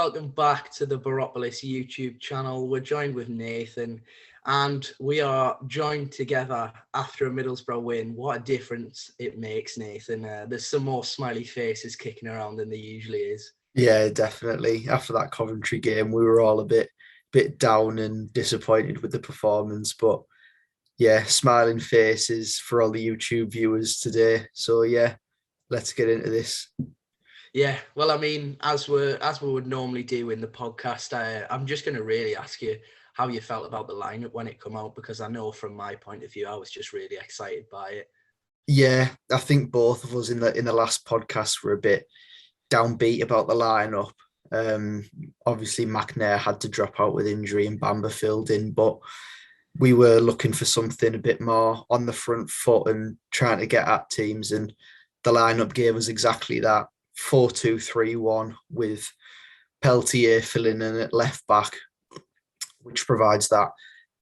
welcome back to the Boropolis YouTube channel. We're joined with Nathan, and we are joined together after a Middlesbrough win. What a difference it makes, Nathan. There's some more smiley faces kicking around than there usually is. Yeah, definitely. After that Coventry game, we were all a bit down and disappointed with the performance. But yeah, smiling faces for all the YouTube viewers today. So yeah, let's get into this. Yeah, well, I mean, as we would normally do in the podcast, I'm just going to really ask you how you felt about the lineup when it come out, because I know from my point of view, I was just really excited by it. Yeah, I think both of us in the last podcast were a bit downbeat about the lineup. Um, Obviously, McNair had to drop out with injury and Bamba filled in, but we were looking for something a bit more on the front foot and trying to get at teams. And the lineup gave us exactly that 4-2-3-1 with Peltier filling in at left back, which provides that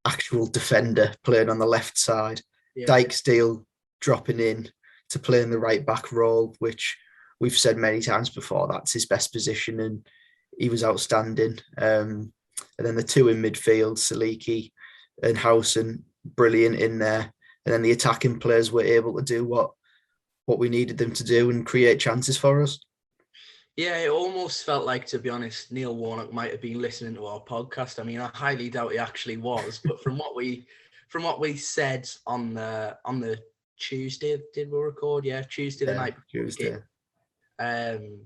actual defender playing on the left side. Yeah. Dijksteel dropping in to play in the right back role, which we've said many times before, that's his best position, and he was outstanding. And then the two in midfield, Saliki and Howson, brilliant in there. And then the attacking players were able to do what we needed them to do and create chances for us. Yeah, it almost felt like, to be honest, Neil Warnock might have been listening to our podcast. I mean, I highly doubt he actually was, but from what we said on the Tuesday, did we record? Yeah, Tuesday the night before the Tuesday. game.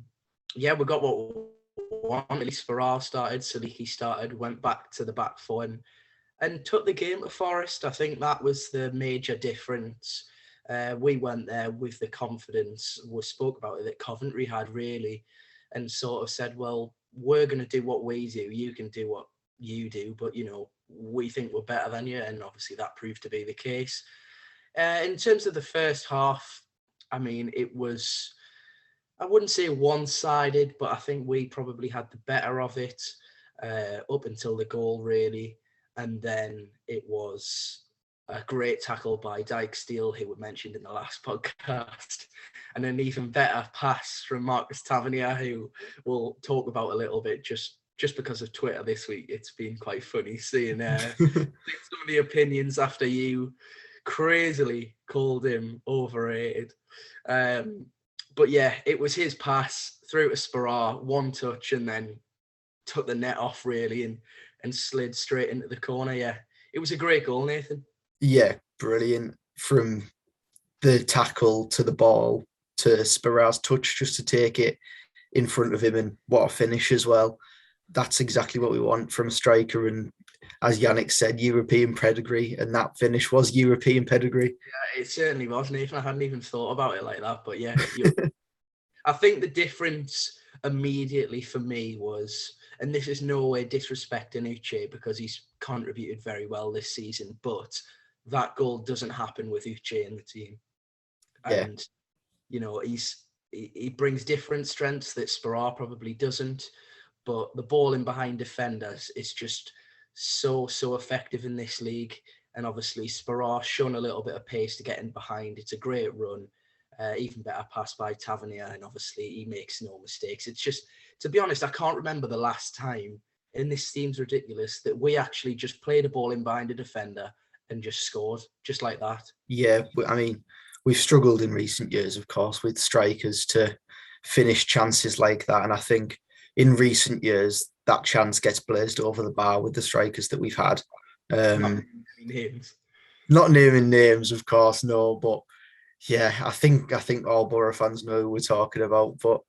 Yeah, we got what we wanted. At least Farrar started, Saliki started, went back to the back four and took the game to Forest. I think that was the major difference. We went there with the confidence, we spoke about it, that Coventry had really, and sort of said, well, we're going to do what we do, you can do what you do, but, you know, we think we're better than you, and obviously that proved to be the case. In terms of the first half, I mean, it was, I wouldn't say one-sided, but I think we probably had the better of it up until the goal, really. And then it was a great tackle by Dijksteel, who we mentioned in the last podcast, and an even better pass from Marcus Tavernier, who we'll talk about a little bit just because of Twitter this week. It's been quite funny seeing some of the opinions after you crazily called him overrated. But yeah, it was his pass through to Sparrow, one touch, and then took the net off really and slid straight into the corner. Yeah, it was a great goal, Nathan. Yeah, brilliant. From the tackle to the ball to Sparrow's touch just to take it in front of him, and what a finish as well. That's exactly what we want from a striker. And as Yannick said, European pedigree, and that finish was European pedigree. Yeah, it certainly was, Nathan. I hadn't even thought about it like that, but yeah, I think the difference immediately for me was, and this is no way disrespecting Uche because he's contributed very well this season, but that goal doesn't happen with Uche in the team. Yeah. And, you know, he brings different strengths that Sparrow probably doesn't, but the ball in behind defenders is just so effective in this league. And obviously Sparrow shown a little bit of pace to get in behind. It's a great run. Even better pass by Tavernier, and obviously he makes no mistakes. It's just, to be honest, I can't remember the last time, and this seems ridiculous, that we actually just played a ball in behind a defender and just scored, just like that. Yeah, I mean, we've struggled in recent years, of course, with strikers to finish chances like that. And I think in recent years, that chance gets blazed over the bar with the strikers that we've had. Not Um, naming names. Not naming names, of course, no, but yeah, I think all Boro fans know who we're talking about. But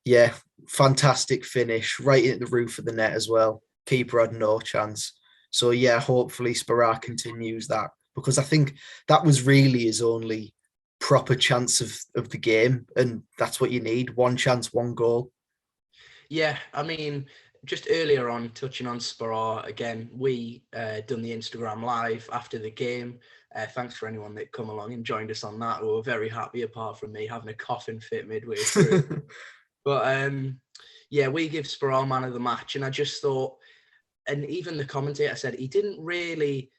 yeah, fantastic finish, right at the roof of the net as well. Keeper had no chance. So yeah, hopefully Sparrow continues that, because I think that was really his only proper chance of the game, and that's what you need: one chance, one goal. Yeah, I mean, just earlier on, touching on Sparrow, again, we done the Instagram live after the game. Thanks for anyone that come along and joined us on that. We were very happy, apart from me having a coughing fit midway through. But yeah, we give Sparrow man of the match, and I just thought, and even the commentator said he didn't really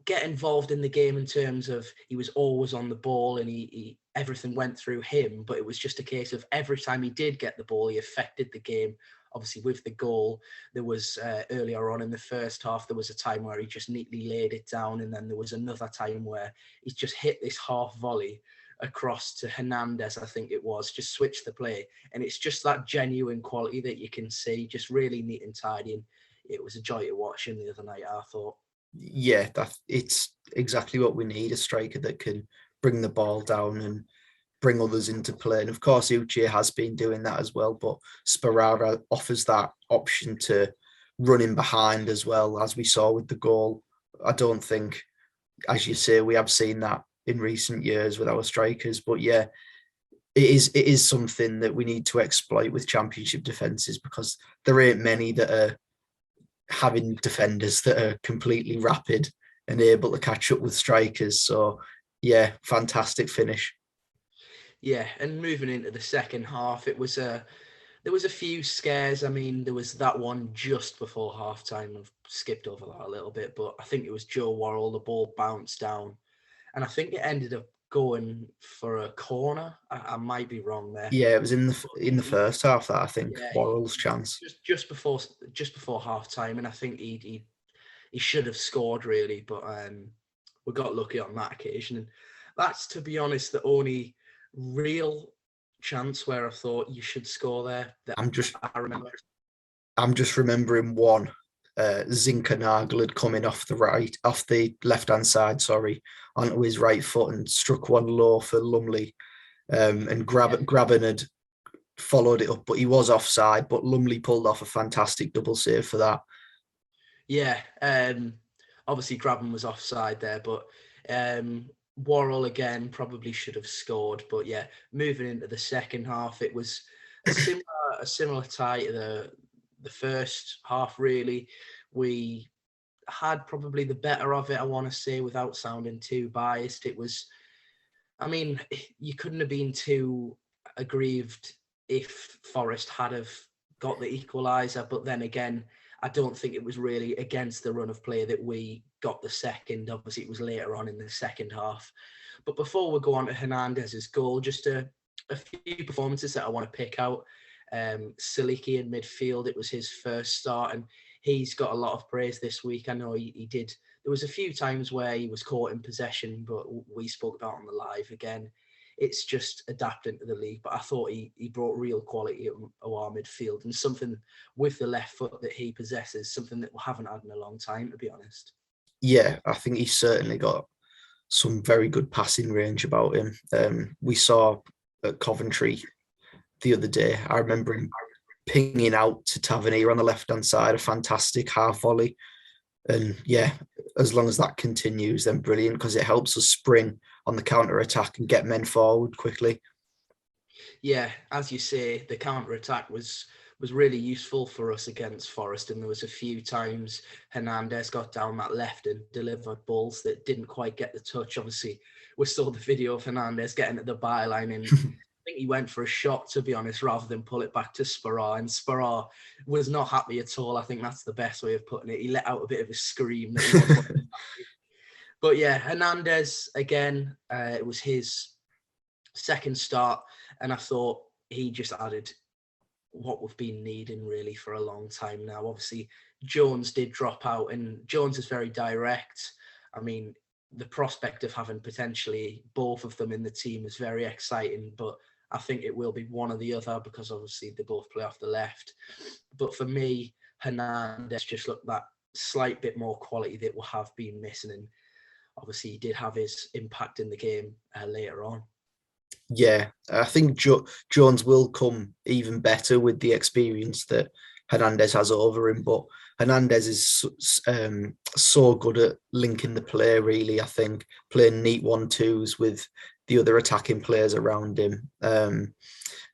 get involved in the game in terms of he was always on the ball and he everything went through him, but it was just a case of every time he did get the ball, he affected the game obviously with the goal, there was earlier on in the first half, there was a time where he just neatly laid it down. And then there was another time where he's just hit this half volley across to Hernandez, I think it was, just switch the play. And it's just that genuine quality that you can see, just really neat and tidy. And it was a joy to watch him the other night, I thought. Yeah, it's exactly what we need, a striker that can bring the ball down and bring others into play. And of course, Uche has been doing that as well, but Sperara offers that option to run in behind as well, as we saw with the goal. I don't think, as you say, we have seen that in recent years with our strikers. But yeah, it is something that we need to exploit with championship defences, because there ain't many that are having defenders that are completely rapid and able to catch up with strikers. So yeah, fantastic finish. Yeah, and moving into the second half, it was there was a few scares. I mean, there was that one just before halftime. I've skipped over that a little bit, but I think it was Joe Worrell. The ball bounced down, and I think it ended up going for a corner. I might be wrong there. Yeah, it was in the But in the first half that I think yeah, Worrell's chance. just before halftime, and I think he should have scored really, but we got lucky on that occasion. And that's, to be honest, the only real chance where I thought you should score there that I'm just I remember. I'm just remembering one. Zinkernagel had come in off the left hand side, sorry, onto his right foot and struck one low for Lumley. And Yeah, Graben had followed it up, but he was offside. But Lumley pulled off a fantastic double save for that. yeah. Obviously, Graben was offside there, but Worrell again probably should have scored. But yeah, moving into the second half, it was a similar tie to the first half. Really, we had probably the better of it, I want to say, without sounding too biased. It was, I mean, you couldn't have been too aggrieved if Forest had have got the equaliser. But then again, I don't think it was really against the run of play that we got the second. Obviously, it was later on in the second half. But before we go on to Hernandez's goal, just a few performances that I want to pick out. Siliki in midfield, it was his first start, and he's got a lot of praise this week. I know he did. There was a few times where he was caught in possession, but we spoke about on the live again. It's just adapting to the league. But I thought he brought real quality to our midfield, and something with the left foot that he possesses, something that we haven't had in a long time, to be honest. Yeah, I think he's certainly got some very good passing range about him. We saw at Coventry the other day, I remember him pinging out to Tavernier on the left hand side, a fantastic half volley. And yeah, as long as that continues, then brilliant, because it helps us spring on the counter attack and get men forward quickly. Yeah, as you say, the counter attack was really useful for us against Forest, and there was a few times Hernandez got down that left and delivered balls that didn't quite get the touch. Obviously, we saw the video of Hernandez getting at the byline, and I think he went for a shot, to be honest, rather than pull it back to Sperrar. And Sperrar was not happy at all. I think that's the best way of putting it. He let out a bit of a scream that he wasn't happy. But yeah, Hernandez again. It was his second start, and I thought he just added what we've been needing really for a long time now. Obviously, Jones did drop out, and Jones is very direct. I mean, the prospect of having potentially both of them in the team is very exciting, but I think it will be one or the other, because obviously they both play off the left. But for me, Hernandez just looked that slight bit more quality that we have been missing, and obviously he did have his impact in the game later on. Yeah, I think Jones will come even better with the experience that Hernandez has over him. But Hernandez is so good at linking the play, really. I think playing neat 1-2s with the other attacking players around him. And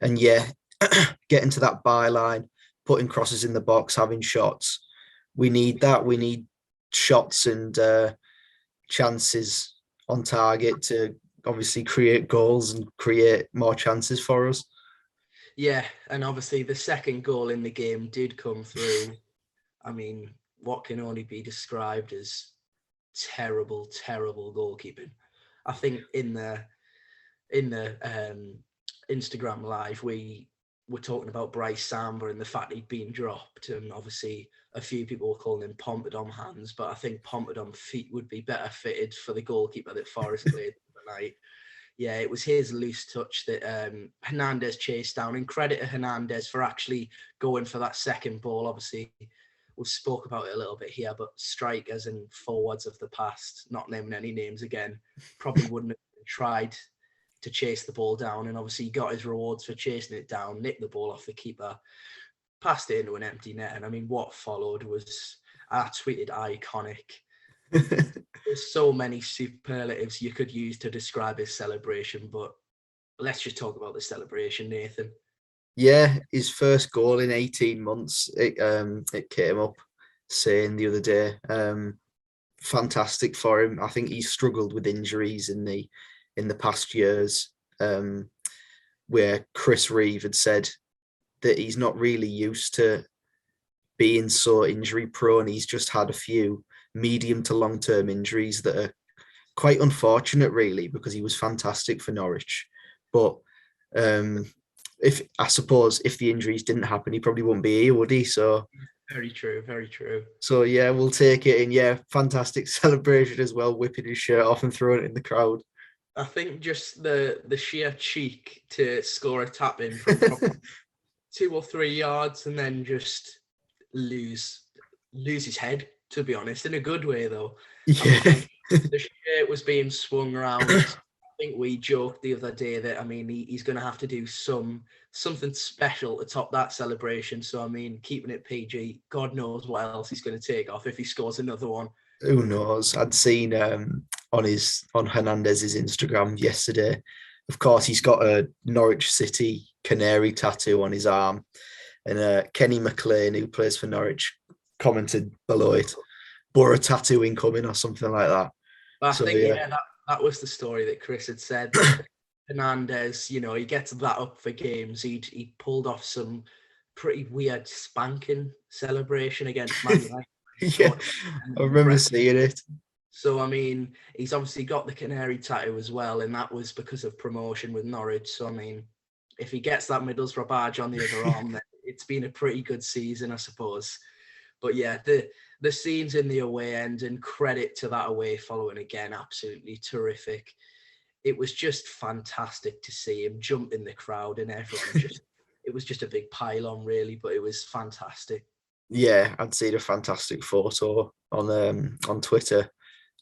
yeah, getting to that byline, putting crosses in the box, having shots. We need that. We need shots and chances on target to obviously create goals and create more chances for us. Yeah, and obviously the second goal in the game did come through. I mean, what can only be described as terrible, terrible goalkeeping. I think in the Instagram live, we we're talking about Bryce Samba and the fact he'd been dropped, and obviously a few people were calling him Pompidom hands, but I think Pompidom feet would be better fitted for the goalkeeper that Forest played tonight. Yeah, it was his loose touch that Hernandez chased down, and credit to Hernandez for actually going for that second ball. Obviously, we've spoke about it a little bit here, but strikers and forwards of the past, not naming any names again, probably wouldn't have tried to chase the ball down, and obviously he got his rewards for chasing it down, nicked the ball off the keeper, passed it into an empty net, and I mean, what followed was, I tweeted, iconic. There's so many superlatives you could use to describe his celebration, but let's just talk about the celebration, Nathan. Yeah, his first goal in 18 months. It came up saying the other day. Fantastic for him. I think he's struggled with injuries in the past years, where Chris Reeve had said that he's not really used to being so injury prone. He's just had a few medium to long term injuries that are quite unfortunate, really, because he was fantastic for Norwich. But if the injuries didn't happen, he probably wouldn't be here, would he? So very true, very true. So yeah, we'll take it. And yeah, fantastic celebration as well, whipping his shirt off and throwing it in the crowd. I think just the sheer cheek to score a tap in from 2 or 3 yards and then just lose his head, to be honest, in a good way though. Yeah. I mean, the shirt was being swung around. I think we joked the other day that, I mean, he's going to have to do something special to top that celebration. So, I mean, keeping it PG, God knows what else he's going to take off if he scores another one. Who knows? I'd seen on Hernandez's Instagram yesterday. Of course, he's got a Norwich City canary tattoo on his arm, and Kenny McLean, who plays for Norwich, commented below it, "Boro tattoo incoming" or something like that. But I think that was the story that Chris had said. Hernandez, you know, he gets that up for games. He pulled off some pretty weird spanking celebration against Man United. Yeah, I remember seeing it. So, I mean, he's obviously got the canary tattoo as well, and that was because of promotion with Norwich. So, I mean, if he gets that Middlesbrough badge on the other arm, then it's been a pretty good season, I suppose. But yeah, the scenes in the away end, and credit to that away following again, absolutely terrific. It was just fantastic to see him jump in the crowd, and everyone just, it was just a big pile-on really, but it was fantastic. Yeah, I'd seen a fantastic photo on Twitter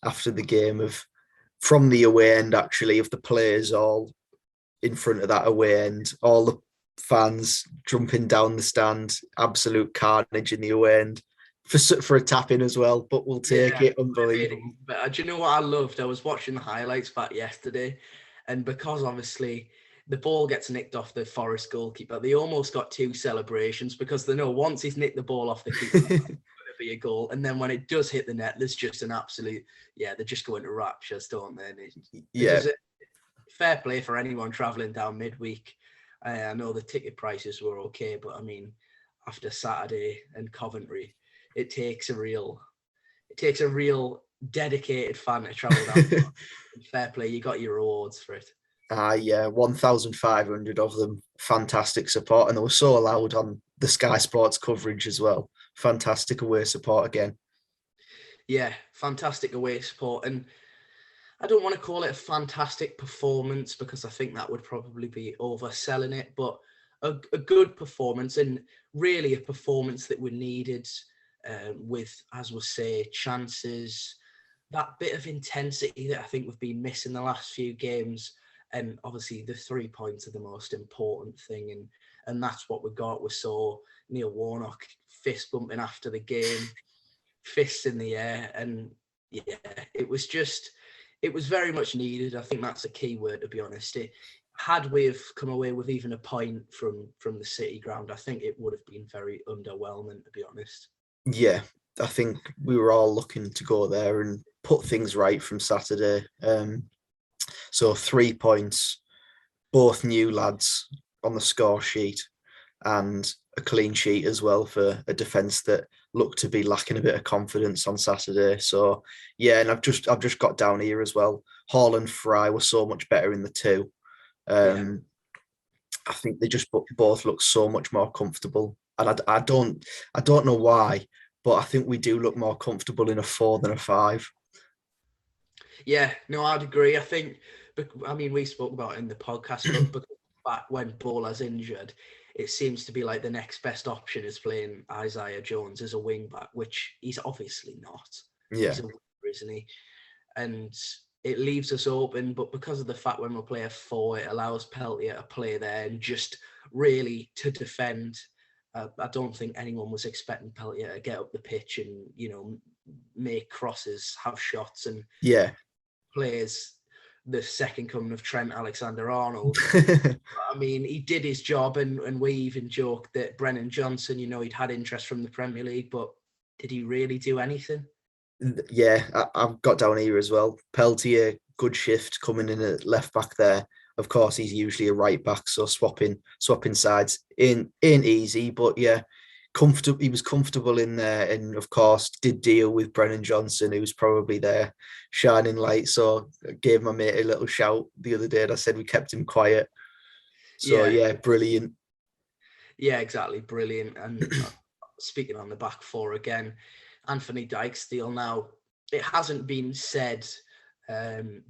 after the game from the away end, actually, of the players all in front of that away end, all the fans jumping down the stand, absolute carnage in the away end for a tap in as well, but we'll take it. Unbelievable. But do you know what I loved? I was watching the highlights back yesterday, and because obviously the ball gets nicked off the Forest goalkeeper, they almost got 2 celebrations, because they know once he's nicked the ball off the keeper, it's going to be a goal. And then when it does hit the net, there's just an absolute, they just go into raptures, don't they? Fair play for anyone travelling down midweek. I know the ticket prices were okay, but I mean, after Saturday and Coventry, it takes a real dedicated fan to travel down. Fair play, you got your rewards for it. 1,500 of them. Fantastic support, and they were so loud on the Sky Sports coverage as well. Fantastic away support again. Yeah, fantastic away support, and I don't want to call it a fantastic performance, because I think that would probably be overselling it, but a good performance, and really a performance that we needed, with, as we'll say, chances, that bit of intensity that I think we've been missing the last few games. And obviously the 3 points are the most important thing, and that's what we got. We saw Neil Warnock fist bumping after the game, fists in the air, and yeah, it was very much needed. I think that's a key word, to be honest. Had we have come away with even a point from the City ground, I think it would have been very underwhelming, to be honest. Yeah, I think we were all looking to go there and put things right from Saturday. So 3 points, both new lads on the score sheet, and a clean sheet as well for a defence that looked to be lacking a bit of confidence on Saturday. So yeah, and I've just got down here as well. Hall and Fry were so much better in the 2. I think they just both look so much more comfortable, and I don't know why, but I think we do look more comfortable in a 4 than a 5. Yeah, no, I'd agree. I think, I mean, we spoke about it in the podcast, but back when Bola's injured, it seems to be like the next best option is playing Isaiah Jones as a wing back, which he's obviously not. Yeah, He's a winger, isn't he? And it leaves us open, but because of the fact when we play a 4, it allows Peltier to play there and just really to defend. I don't think anyone was expecting Peltier to get up the pitch and, make crosses, have shots, and yeah. plays the second coming of Trent Alexander-Arnold. I mean, he did his job, and we even joked that Brennan Johnson, he'd had interest from the Premier League, but did he really do anything? Yeah, I've got down here as well. Peltier, good shift coming in at left back there. Of course, he's usually a right back, so swapping sides ain't easy, but yeah, comfortable. He was comfortable in there, and of course, did deal with Brennan Johnson, who was probably there shining light. So I gave my mate a little shout the other day, and I said we kept him quiet. So yeah, brilliant. Yeah, exactly, brilliant. And speaking on the back 4 again, Anthony Dijksteel. Now, it hasn't been said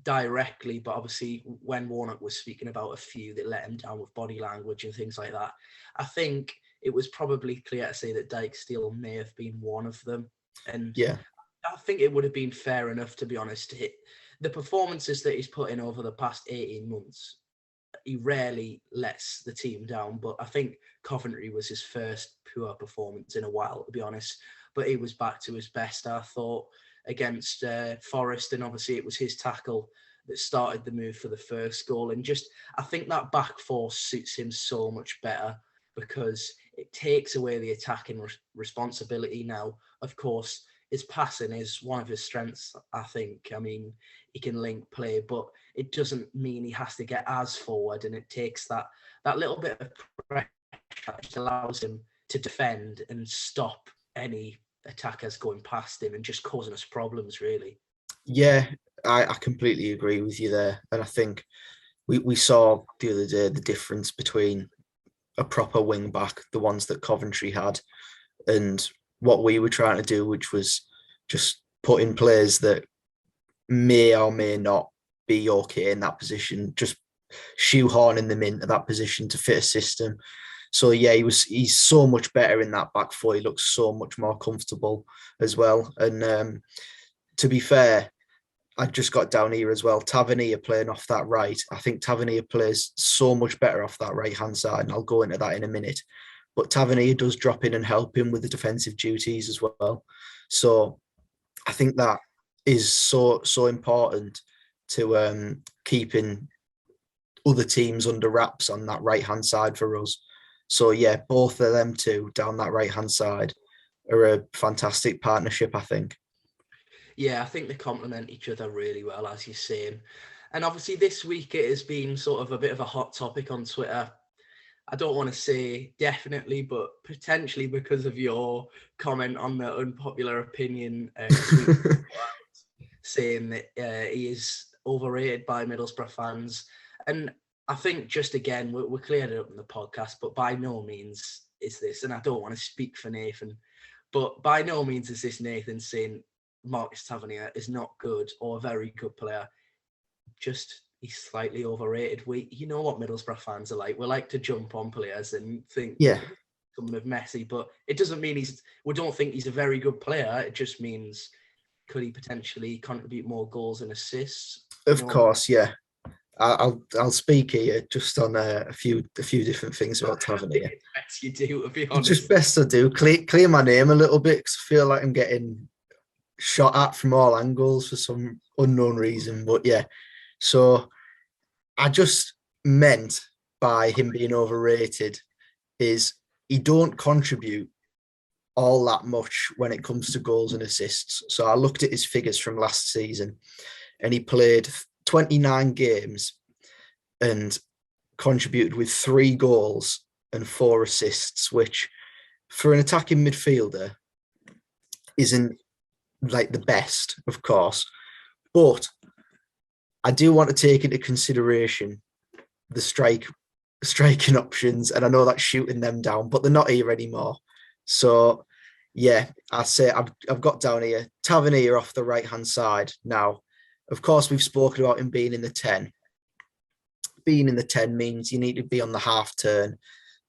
directly, but obviously when Warnock was speaking about a few that let him down with body language and things like that, I think it was probably clear to say that Dijksteel may have been one of them. And Yeah, I think it would have been fair enough, to be honest. The performances that he's put in over the past 18 months, he rarely lets the team down, but I think Coventry was his first poor performance in a while, to be honest. But he was back to his best, I thought, against Forest, and obviously it was his tackle that started the move for the first goal. And just, I think that back 4 suits him so much better because it takes away the attacking responsibility. Now, of course, his passing is one of his strengths, I think. I mean, he can link play, but it doesn't mean he has to get as forward, and it takes that little bit of pressure that just allows him to defend and stop any attackers going past him and just causing us problems, really. yeah, I completely agree with you there, and I think we saw the other day the difference between a proper wing back, the ones that Coventry had, and what we were trying to do, which was just put in players that may or may not be okay in that position, just shoehorning them into that position to fit a system. So yeah, he's so much better in that back 4. He looks so much more comfortable as well. And to be fair, I just got down here as well. Tavernier playing off that right. I think Tavernier plays so much better off that right hand side, and I'll go into that in a minute. But Tavernier does drop in and help him with the defensive duties as well. So I think that is so important to keeping other teams under wraps on that right hand side for us. So yeah, both of them two down that right hand side are a fantastic partnership, I think. Yeah, I think they complement each other really well, as you're saying. And obviously this week it has been sort of a bit of a hot topic on Twitter. I don't want to say definitely, but potentially because of your comment on the unpopular opinion tweet saying that he is overrated by Middlesbrough fans. And I think just again, we cleared it up in the podcast, but by no means is this, and I don't want to speak for Nathan, but by no means is this Nathan saying Marcus Tavernier is not good or a very good player. Just he's slightly overrated. You know what Middlesbrough fans are like. We like to jump on players and think Yeah, something of Messi, but it doesn't mean we don't think he's a very good player. It just means could he potentially contribute more goals and assists? of course, yeah. I'll speak here just on a few different things about I think Tavernier. it's best you do, to be It's just honest. best to do clear my name a little bit because I feel like I'm getting shot at from all angles for some unknown reason. But yeah, so I just meant by him being overrated is he don't contribute all that much when it comes to goals and assists. So I looked at his figures from last season and he played 29 games and contributed with 3 goals and 4 assists, which for an attacking midfielder isn't like the best, of course. But I do want to take into consideration the strike striking options, and I know that's shooting them down, but they're not here anymore. So yeah, I say I've got down here Tavernier off the right hand side. Now, of course, we've spoken about him being in the 10. Being in the 10 means you need to be on the half turn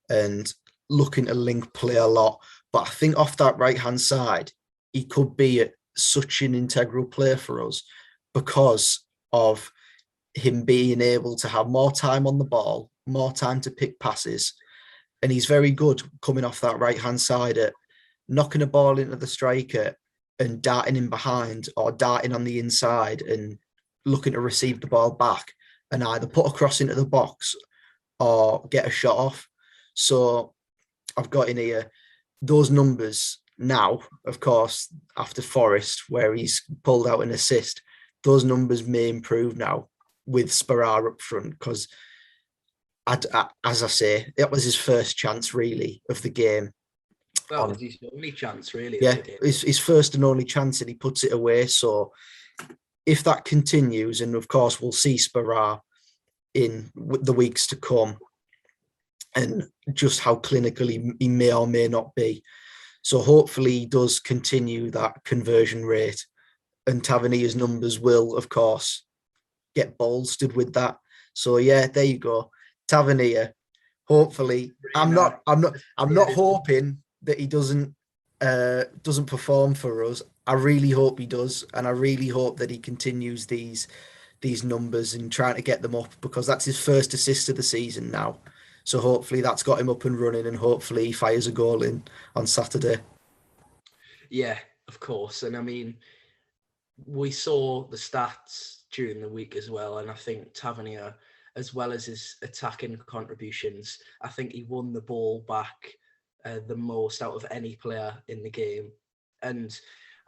and looking to link play a lot. But I think off that right hand side, he could be such an integral player for us because of him being able to have more time on the ball, more time to pick passes. And he's very good coming off that right hand side at knocking a ball into the striker and darting in behind or darting on the inside and looking to receive the ball back and either put a cross into the box or get a shot off. So I've got in here those numbers now, of course, after Forest, where he's pulled out an assist, those numbers may improve now with Sparrar up front because, as I say, that was his first chance really of the game. That was his only chance really Yeah, of the game. his first and only chance, and he puts it away. So if that continues, and of course we'll see Sparrar in the weeks to come, and just how clinical he may or may not be. So hopefully he does continue that conversion rate, and Tavernier's numbers will, of course, get bolstered with that. So yeah, there you go, Tavernier. Hopefully, I'm not hoping that he doesn't perform for us. I really hope he does, and I really hope that he continues these numbers and trying to get them up because that's his first assist of the season now. So hopefully that's got him up and running, and hopefully he fires a goal in on Saturday. Yeah, of course. And I mean, we saw the stats during the week as well, and I think Tavernier, as well as his attacking contributions, I think he won the ball back the most out of any player in the game. And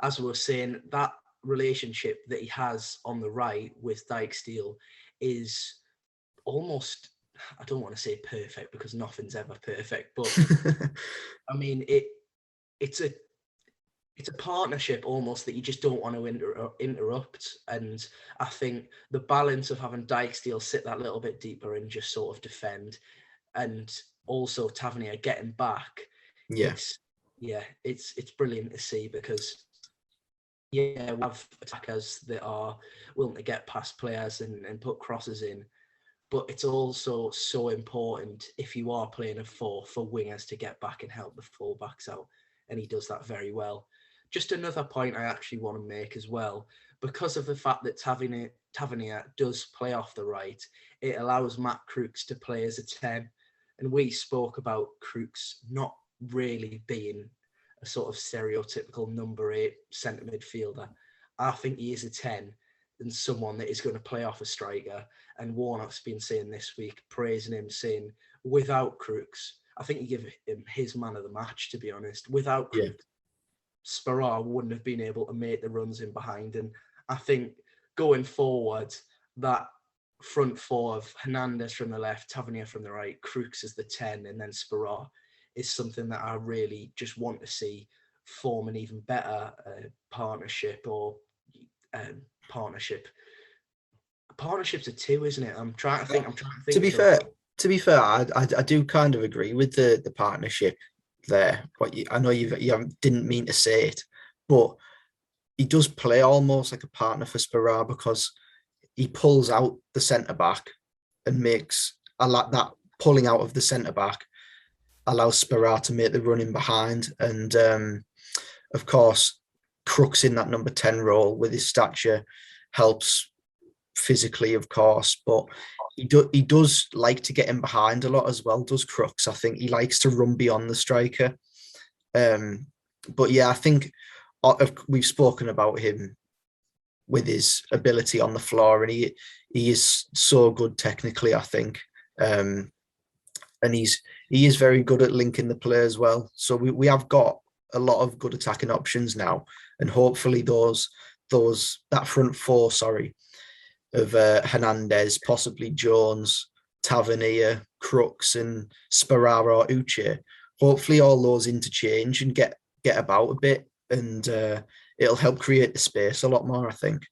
as we were saying, that relationship that he has on the right with Dijksteel is almost, I don't want to say perfect because nothing's ever perfect, but I mean, it's a partnership almost that you just don't want to interrupt. And I think the balance of having Dijksteel sit that little bit deeper and just sort of defend, and also Tavernier getting back, it's brilliant to see because we have attackers that are willing to get past players and put crosses in. But it's also so important if you are playing a 4 for wingers to get back and help the fullbacks out. And he does that very well. Just another point I actually want to make as well, because of the fact that Tavernier does play off the right, it allows Matt Crooks to play as a 10. And we spoke about Crooks not really being a sort of stereotypical number 8 centre midfielder. I think he is a 10 and someone that is going to play off a striker. And Warnock's been saying this week, praising him, saying without Crooks, I think you give him his man of the match, to be honest. Without Crooks, Sparrar wouldn't have been able to make the runs in behind. And I think going forward, that front 4 of Hernandez from the left, Tavernier from the right, Crooks as the 10, and then Sparrar is something that I really just want to see form an even better partnership or partnership. Partnership's a 2, isn't it? I'm trying to think. To be fair, I do kind of agree with the partnership there. But I know you didn't mean to say it, but he does play almost like a partner for Sparrar because he pulls out the centre back and makes a lot that pulling out of the centre back allows Sparrar to make the run in behind, and of course, Crooks in that number 10 role with his stature helps physically, of course, but he does like to get in behind a lot as well, does Crooks. I think he likes to run beyond the striker. But yeah, I think we've spoken about him with his ability on the floor, and he is so good technically, I think. And he is very good at linking the play as well. So we have got a lot of good attacking options now, and hopefully that front 4, of Hernandez, possibly Jones, Tavernier, Crooks, and Sparrar or Uche. Hopefully, all those interchange and get about a bit, and it'll help create the space a lot more, I think.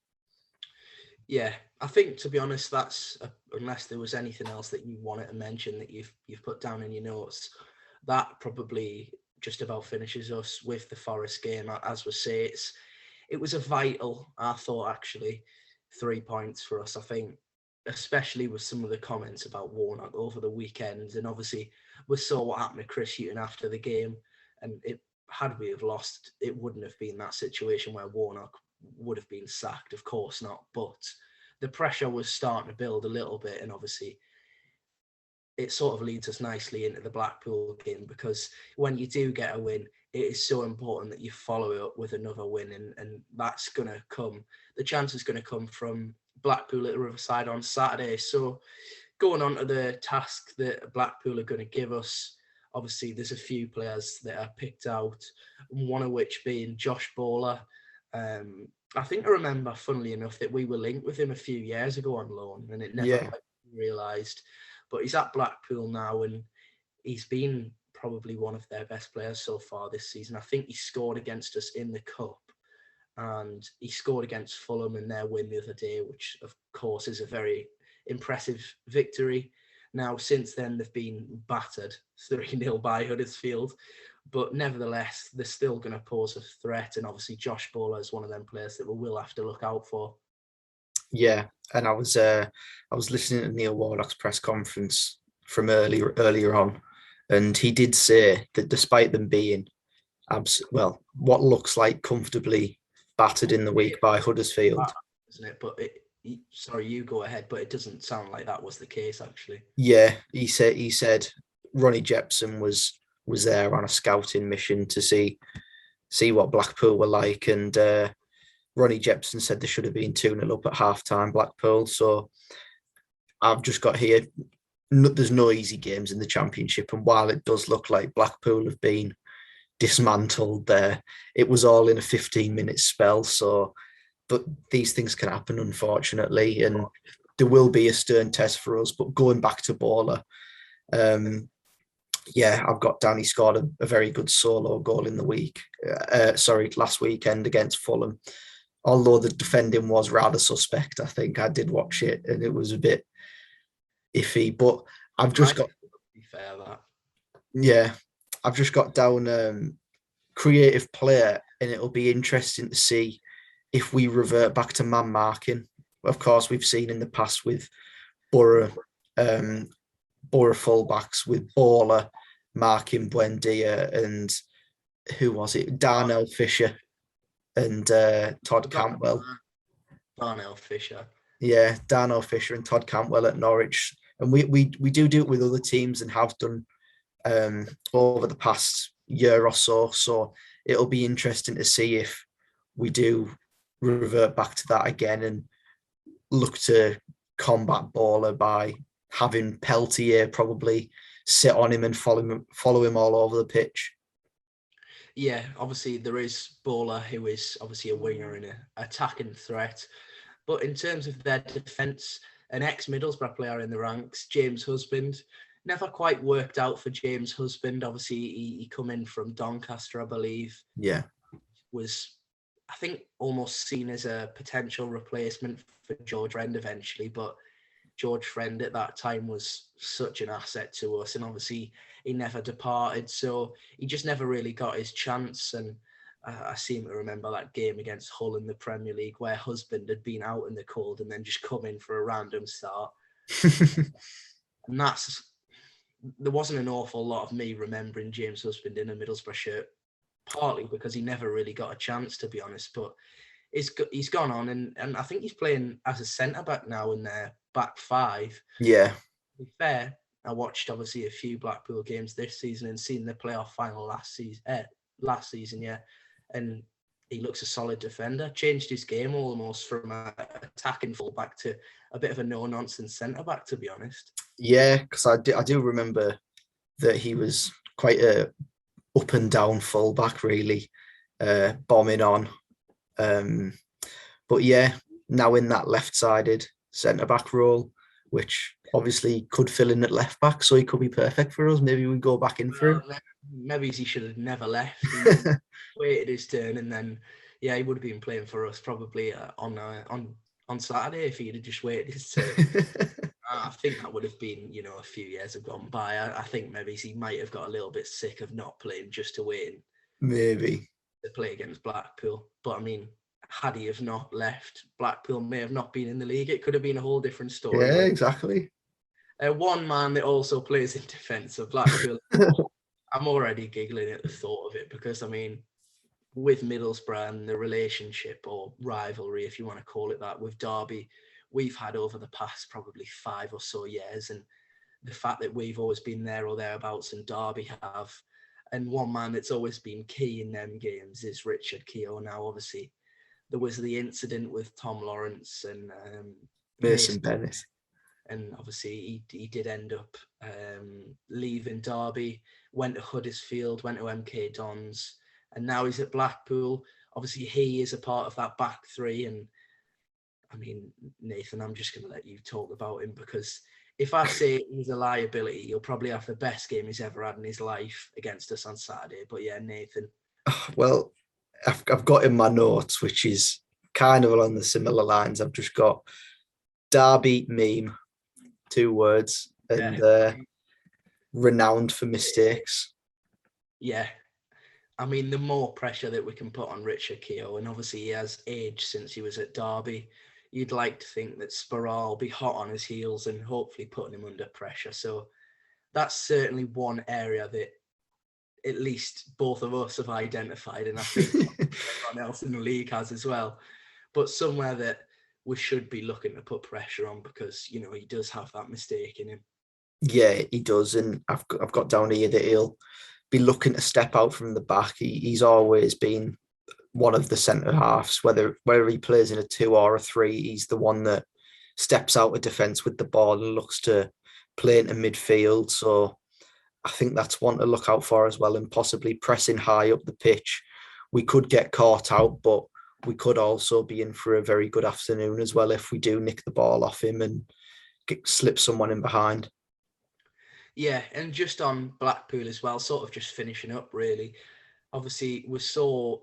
Yeah, I think, to be honest, that's unless there was anything else that you wanted to mention that you've put down in your notes, that probably just about finishes us with the Forest game. As we say, it was a vital, I thought, actually, 3 points for us. I think, especially with some of the comments about Warnock over the weekend, and obviously we saw what happened to Chris Hughton after the game, and had we have lost, it wouldn't have been that situation where Warnock would have been sacked. Of course not, but the pressure was starting to build a little bit, and obviously it sort of leads us nicely into the Blackpool game, because when you do get a win, it is so important that you follow it up with another win, and that's going to come. The chance is going to come from Blackpool at the Riverside on Saturday. So going on to the task that Blackpool are going to give us, obviously there's a few players that are picked out, one of which being Josh Bowler. I think I remember, funnily enough, that we were linked with him a few years ago on loan, and it never realised. But he's at Blackpool now, and he's been probably one of their best players so far this season. I think he scored against us in the Cup, and he scored against Fulham in their win the other day, which, of course, is a very impressive victory. Now, since then, they've been battered 3-0 by Huddersfield, but nevertheless, they're still going to pose a threat, and obviously Josh Bowler is one of them players that we will have to look out for. Yeah, and I was listening to Neil Warnock's press conference from earlier on, and he did say that despite them being what looks like comfortably battered in the week by Huddersfield, isn't it? But sorry, you go ahead. But it doesn't sound like that was the case, actually. Yeah, he said Ronnie Jepson was there on a scouting mission to see what Blackpool were like, and Ronnie Jepson said there should have been 2-0 up at half-time, Blackpool. So I've just got here, there's no easy games in the Championship, and while it does look like Blackpool have been dismantled there, it was all in a 15-minute spell. So, but these things can happen, unfortunately, and there will be a stern test for us. But going back to Bowler, I've got down, he scored a very good solo goal in the last weekend against Fulham. Although the defending was rather suspect, I think I did watch it and it was a bit iffy. But I've just got, I've just got down creative player, and it'll be interesting to see if we revert back to man marking. Of course, we've seen in the past with Boro fullbacks, with Bowler marking Buendia and who was it? Darnell Fisher and Todd Cantwell. Darnell Fisher. Yeah, Darnell Fisher and Todd Cantwell at Norwich. And we do it with other teams and have done over the past year or so. So it'll be interesting to see if we do revert back to that again and look to combat Bowler by having Peltier probably sit on him and follow him all over the pitch. Yeah, obviously there is Bowler, who is obviously a winger and an attacking threat. But in terms of their defence, an ex-Middlesbrough player in the ranks, James Husband, never quite worked out for James Husband. Obviously, he come in from Doncaster, I believe. Yeah. Was, I think, almost seen as a potential replacement for George Friend eventually, but George Friend at that time was such an asset to us, and obviously he never departed, so he just never really got his chance. And I seem to remember that game against Hull in the Premier League where Husband had been out in the cold and then just come in for a random start. And there wasn't an awful lot of me remembering James Husband in a Middlesbrough shirt, partly because he never really got a chance, to be honest. But he's gone on, and I think he's playing as a centre-back now in their back five. Yeah. To be fair, I watched obviously a few Blackpool games this season and seen the playoff final last season, yeah. And he looks a solid defender. Changed his game almost from an attacking fullback to a bit of a no-nonsense centre-back, to be honest. Yeah, because I do remember that he was quite a up and down fullback, really, bombing on. But yeah, now in that left-sided centre-back role, which obviously could fill in at left-back, so he could be perfect for us. Maybe we go back in for him. Maybe he should have never left. He waited his turn, and then, yeah, he would have been playing for us probably on Saturday if he'd have just waited his turn. I think that would have been, a few years have gone by. I think maybe he might have got a little bit sick of not playing just to win Maybe. to play against Blackpool. But I mean, had he have not left, Blackpool may have not been in the league. It could have been a whole different story. Yeah, exactly. One man that also plays in defence of Blackpool. I'm already giggling at the thought of it because, I mean, with Middlesbrough and the relationship or rivalry, if you want to call it that, with Derby, we've had over the past probably 5 or so years. And the fact that we've always been there or thereabouts and Derby have. And one man that's always been key in them games is Richard Keogh. Now, obviously, there was the incident with Tom Lawrence and Mason Bennett. And obviously he did end up leaving Derby, went to Huddersfield, went to MK Dons, and now he's at Blackpool. Obviously, he is a part of that back three. And I mean, Nathan, I'm just going to let you talk about him because if I say he's a liability, he'll probably have the best game he's ever had in his life against us on Saturday. But yeah, Nathan. Well, I've got in my notes, which is kind of along the similar lines. I've just got Derby meme, 2 words, and renowned for mistakes. Yeah. I mean, the more pressure that we can put on Richard Keogh, and obviously he has aged since he was at Derby, you'd like to think that Sparrow will be hot on his heels and hopefully putting him under pressure. So that's certainly one area that at least both of us have identified, and I think everyone else in the league has as well. But somewhere that we should be looking to put pressure on because, he does have that mistake in him. Yeah, he does. And I've got down here that he'll be looking to step out from the back. He's always been one of the centre halves, whether he plays in a 2 or a 3, he's the one that steps out of defence with the ball and looks to play into midfield. So I think that's one to look out for as well, and possibly pressing high up the pitch. We could get caught out, but we could also be in for a very good afternoon as well if we do nick the ball off him and slip someone in behind. Yeah, and just on Blackpool as well, sort of just finishing up really. Obviously, we saw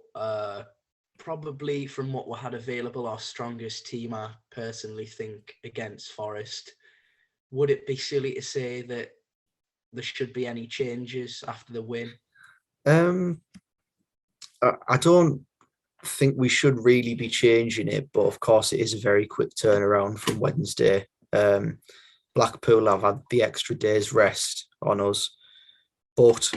probably from what we had available, our strongest team, I personally think, against Forest. Would it be silly to say that there should be any changes after the win? I don't think we should really be changing it, but of course it is a very quick turnaround from Wednesday. Blackpool have had the extra day's rest on us, but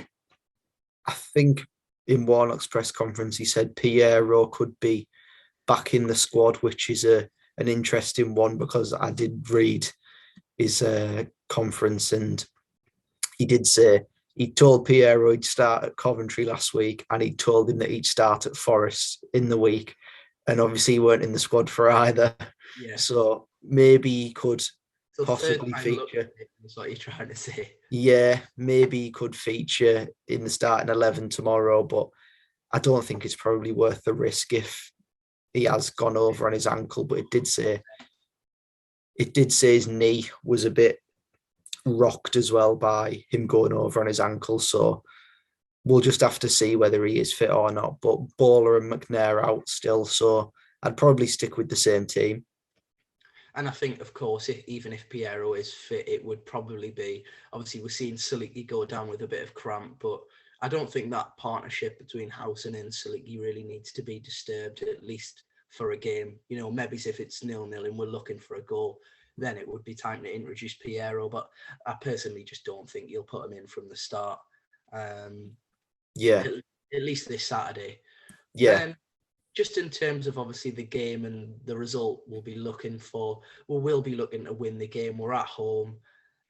I think in Warnock's press conference he said Piero could be back in the squad, which is an interesting one because I did read his conference and he did say he told Piero he'd start at Coventry last week and he told him that he'd start at Forest in the week, and obviously he weren't in the squad for either. Yeah. So maybe he could So possibly feature. That's what you're trying to say. Yeah, maybe he could feature in the starting 11 tomorrow, but I don't think it's probably worth the risk if he has gone over on his ankle. But it did say his knee was a bit rocked as well by him going over on his ankle. So we'll just have to see whether he is fit or not. But Bowler and McNair out still, so I'd probably stick with the same team. And I think, of course, even if Piero is fit, it would probably be, obviously, we're seeing Siliki go down with a bit of cramp, but I don't think that partnership between Housen and Siliki really needs to be disturbed, at least for a game. Maybe if it's 0-0 and we're looking for a goal, then it would be time to introduce Piero. But I personally just don't think you'll put him in from the start. Yeah. At least this Saturday. Yeah. Just in terms of obviously the game and the result we'll be looking to win the game. We're at home.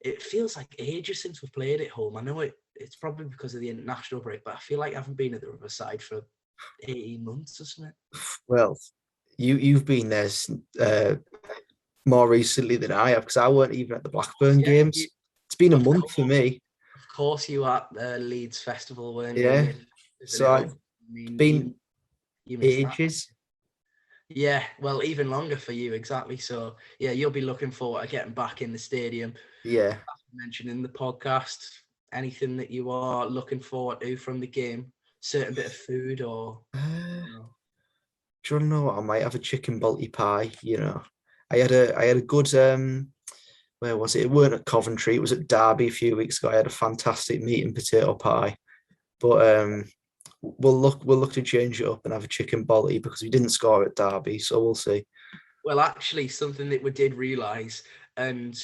It feels like ages since we've played at home. I know it's probably because of the international break, but I feel like I haven't been at the Riverside for 18 months or something. Well, you've been there more recently than I have because I weren't even at the Blackburn games. It's been a month for me. Of course, you were at the Leeds Festival, weren't you? Yeah. So I've been ages. Yeah, well, even longer for you, exactly. So, yeah, you'll be looking forward to getting back in the stadium. Yeah. As mentioned in the podcast, anything that you are looking forward to from the game? Certain bit of food or? Do you know what? I might have a chicken balti pie. I had a good where was it? It weren't at Coventry. It was at Derby a few weeks ago. I had a fantastic meat and potato pie. But we'll look to change it up and have a chicken bolly because we didn't score at Derby, so we'll see. Well, actually, something that we did realise, and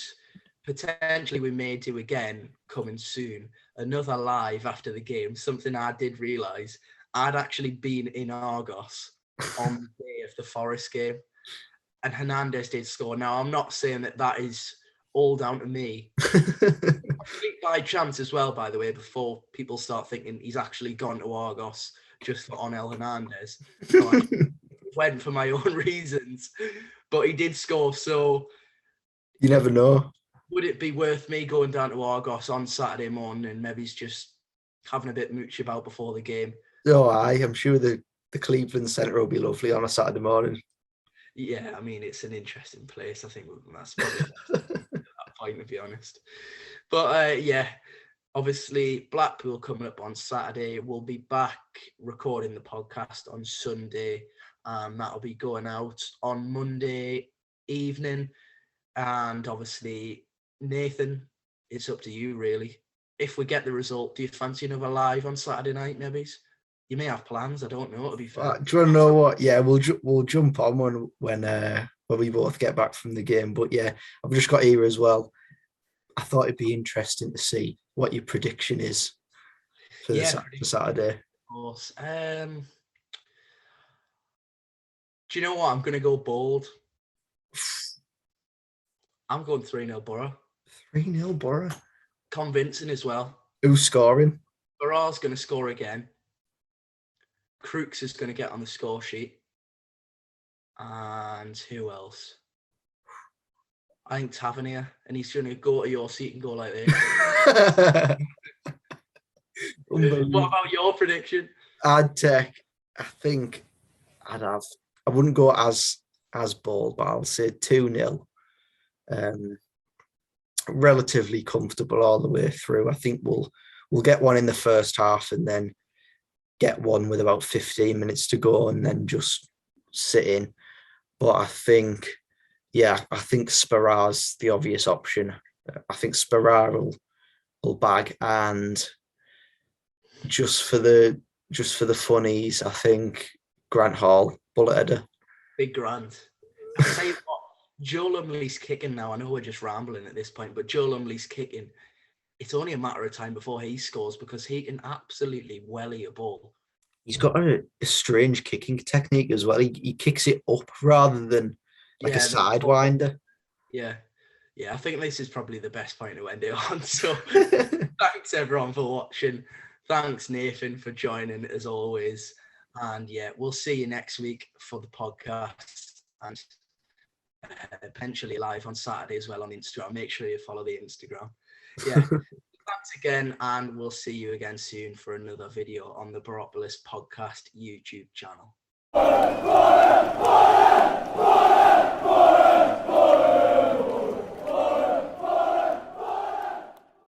potentially we may do again coming soon, another live after the game. Something I did realise, I'd actually been in Argos on the day of the Forest game, and Hernandez did score. Now, I'm not saying that is all down to me. By chance as well, by the way, before people start thinking he's actually gone to Argos just for Onel Hernandez. So I went for my own reasons, but he did score. So you never know. Would it be worth me going down to Argos on Saturday morning and maybe just having a bit mooch about before the game? Oh, I'm sure the Cleveland Centre will be lovely on a Saturday morning. Yeah, I mean, it's an interesting place. I think that's probably that point, to be honest. But yeah, obviously Blackpool coming up on Saturday. We'll be back recording the podcast on Sunday. That'll be going out on Monday evening. And obviously, Nathan, it's up to you, really. If we get the result, do you fancy another live on Saturday night, maybe? You may have plans. I don't know, to be fair. Do you want to know what? Yeah, we'll jump on when we both get back from the game. But yeah, I've just got here as well. I thought it'd be interesting to see what your prediction is for Saturday. Of course. Do you know what? I'm going to go bold. I'm going 3-0 Boro. 3-0 Boro. Convincing as well. Who's scoring? Boro's going to score again. Crooks is going to get on the score sheet. And who else? I think Tavernier. And he's going to go to your seat and go like this. What about your prediction? I wouldn't go as bold, but I'll say 2-0. Relatively comfortable all the way through. I think we'll get one in the first half and then get one with about 15 minutes to go and then just sit in. But I think Sparar's the obvious option. I think Sparar will bag, and just for the funnies, I think Grant Hall, bullet header. Big Grant. I'll tell you what, Joe Lumley's kicking now. I know we're just rambling at this point, but Joe Lumley's kicking. It's only a matter of time before he scores because he can absolutely welly a ball. He's got a strange kicking technique as well. He kicks it up rather than like a sidewinder. Yeah. Yeah, I think this is probably the best point to end it on. So thanks everyone for watching. Thanks Nathan for joining as always. And yeah, we'll see you next week for the podcast and eventually live on Saturday as well on Instagram. Make sure you follow the Instagram. Yeah. Thanks again, and we'll see you again soon for another video on the Boropolis podcast YouTube channel.